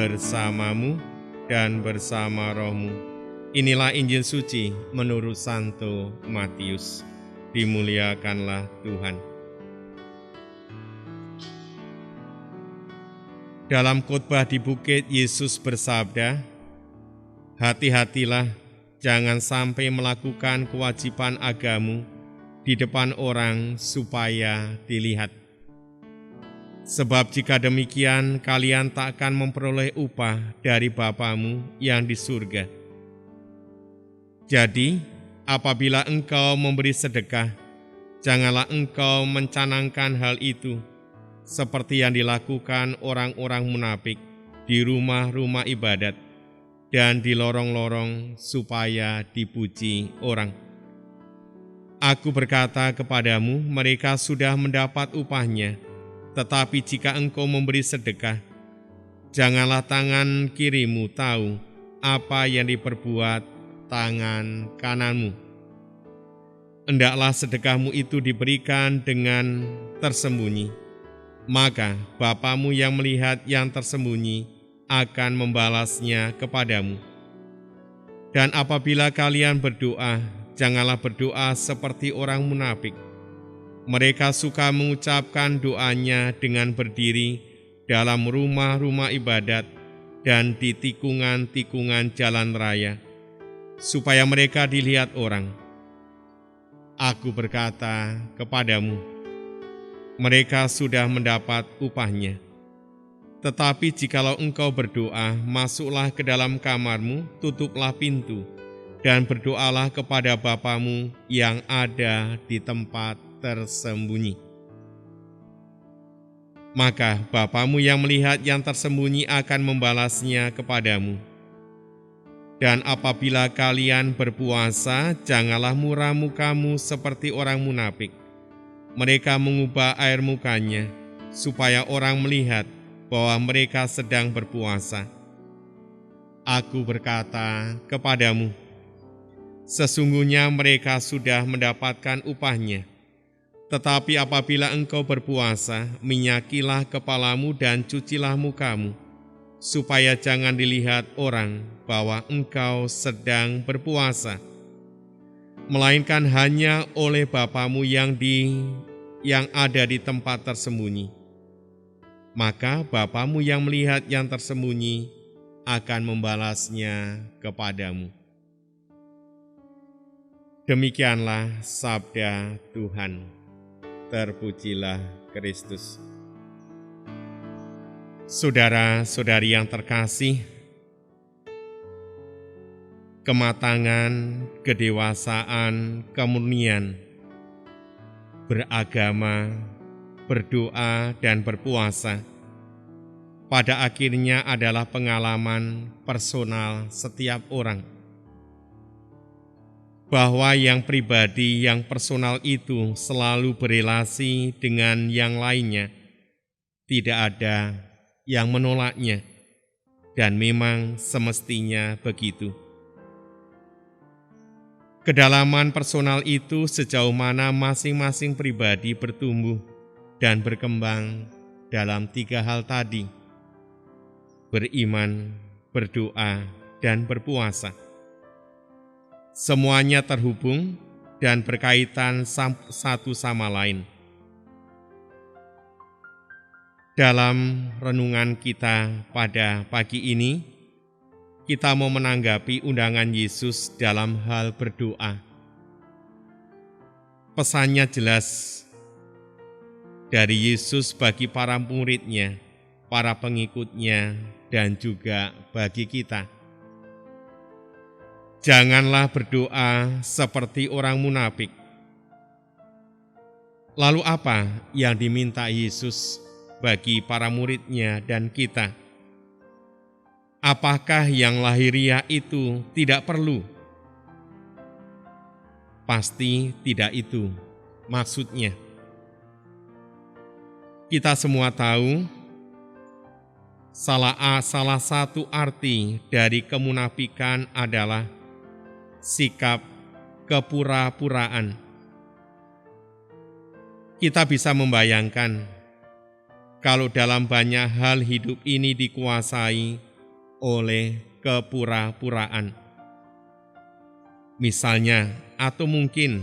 bersamamu dan bersama rohmu. Inilah Injil suci menurut Santo Matius. Dimuliakanlah Tuhan. Dalam khotbah di bukit, Yesus bersabda, "Hati-hatilah, jangan sampai melakukan kewajiban agamu di depan orang supaya dilihat. Sebab jika demikian, kalian tak akan memperoleh upah dari Bapamu yang di surga. Jadi, apabila engkau memberi sedekah, janganlah engkau mencanangkan hal itu, seperti yang dilakukan orang-orang munafik di rumah-rumah ibadat dan di lorong-lorong supaya dipuji orang. Aku berkata kepadamu, mereka sudah mendapat upahnya. Tetapi jika engkau memberi sedekah, janganlah tangan kirimu tahu apa yang diperbuat tangan kananmu. Hendaklah sedekahmu itu diberikan dengan tersembunyi, maka Bapamu yang melihat yang tersembunyi akan membalasnya kepadamu. Dan apabila kalian berdoa, janganlah berdoa seperti orang munafik. Mereka suka mengucapkan doanya dengan berdiri dalam rumah-rumah ibadat dan di tikungan-tikungan jalan raya, supaya mereka dilihat orang. Aku berkata kepadamu, mereka sudah mendapat upahnya. Tetapi jikalau engkau berdoa, masuklah ke dalam kamarmu, tutuplah pintu, dan berdoalah kepada Bapamu yang ada di tempat tersembunyi. Maka Bapamu yang melihat yang tersembunyi akan membalasnya kepadamu. Dan apabila kalian berpuasa, janganlah muram mukamu seperti orang munafik. Mereka mengubah air mukanya, supaya orang melihat bahwa mereka sedang berpuasa. Aku berkata kepadamu, sesungguhnya mereka sudah mendapatkan upahnya. Tetapi apabila engkau berpuasa, minyakilah kepalamu dan cucilah mukamu, supaya jangan dilihat orang bahwa engkau sedang berpuasa, melainkan hanya oleh Bapamu yang ada di tempat tersembunyi. Maka Bapamu yang melihat yang tersembunyi akan membalasnya kepadamu." Demikianlah sabda Tuhan. Terpujilah Kristus. Saudara-saudari yang terkasih, kematangan, kedewasaan, kemurnian, beragama, berdoa, dan berpuasa pada akhirnya adalah pengalaman personal setiap orang. Bahwa yang pribadi, yang personal itu selalu berelasi dengan yang lainnya, tidak ada yang menolaknya, dan memang semestinya begitu. Kedalaman personal itu sejauh mana masing-masing pribadi bertumbuh dan berkembang dalam 3 hal tadi: beriman, berdoa, dan berpuasa. Semuanya terhubung dan berkaitan satu sama lain. Dalam renungan kita pada pagi ini, kita mau menanggapi undangan Yesus dalam hal berdoa. Pesannya jelas dari Yesus bagi para murid-Nya, para pengikut-Nya, dan juga bagi kita. Janganlah berdoa seperti orang munafik. Lalu apa yang diminta Yesus bagi para murid-Nya dan kita? Apakah yang lahiriah itu tidak perlu? Pasti tidak itu maksudnya. Kita semua tahu salah satu arti dari kemunafikan adalah sikap kepura-puraan. Kita bisa membayangkan kalau dalam banyak hal hidup ini dikuasai oleh kepura-puraan. Misalnya, atau mungkin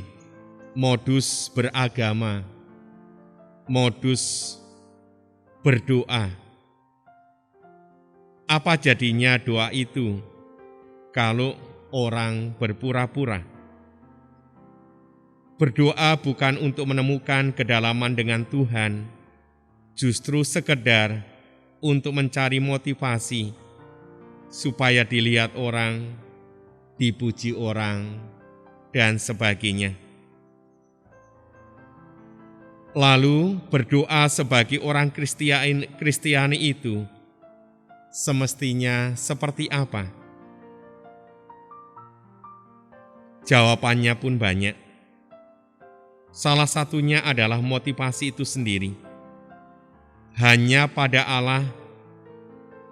modus beragama, modus berdoa. Apa jadinya doa itu kalau orang berpura-pura? Berdoa bukan untuk menemukan kedalaman dengan Tuhan, justru sekedar untuk mencari motivasi supaya dilihat orang, dipuji orang, dan sebagainya. Lalu berdoa sebagai orang Kristiani itu semestinya seperti apa? Jawabannya pun banyak. Salah satunya adalah motivasi itu sendiri. Hanya pada Allah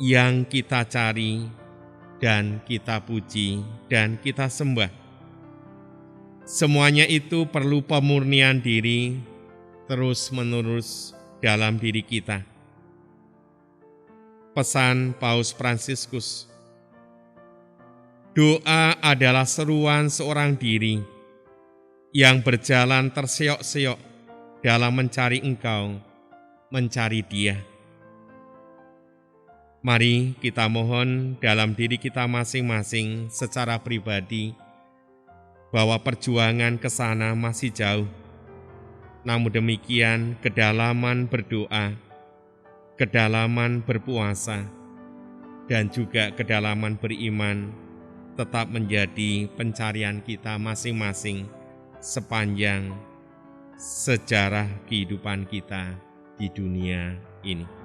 yang kita cari dan kita puji dan kita sembah. Semuanya itu perlu pemurnian diri terus-menerus dalam diri kita. Pesan Paus Fransiskus, doa adalah seruan seorang diri yang berjalan terseok-seok dalam mencari Engkau, mencari Dia. Mari kita mohon dalam diri kita masing-masing secara pribadi bahwa perjuangan ke sana masih jauh. Namun demikian, kedalaman berdoa, kedalaman berpuasa, dan juga kedalaman beriman tetap menjadi pencarian kita masing-masing sepanjang sejarah kehidupan kita di dunia ini.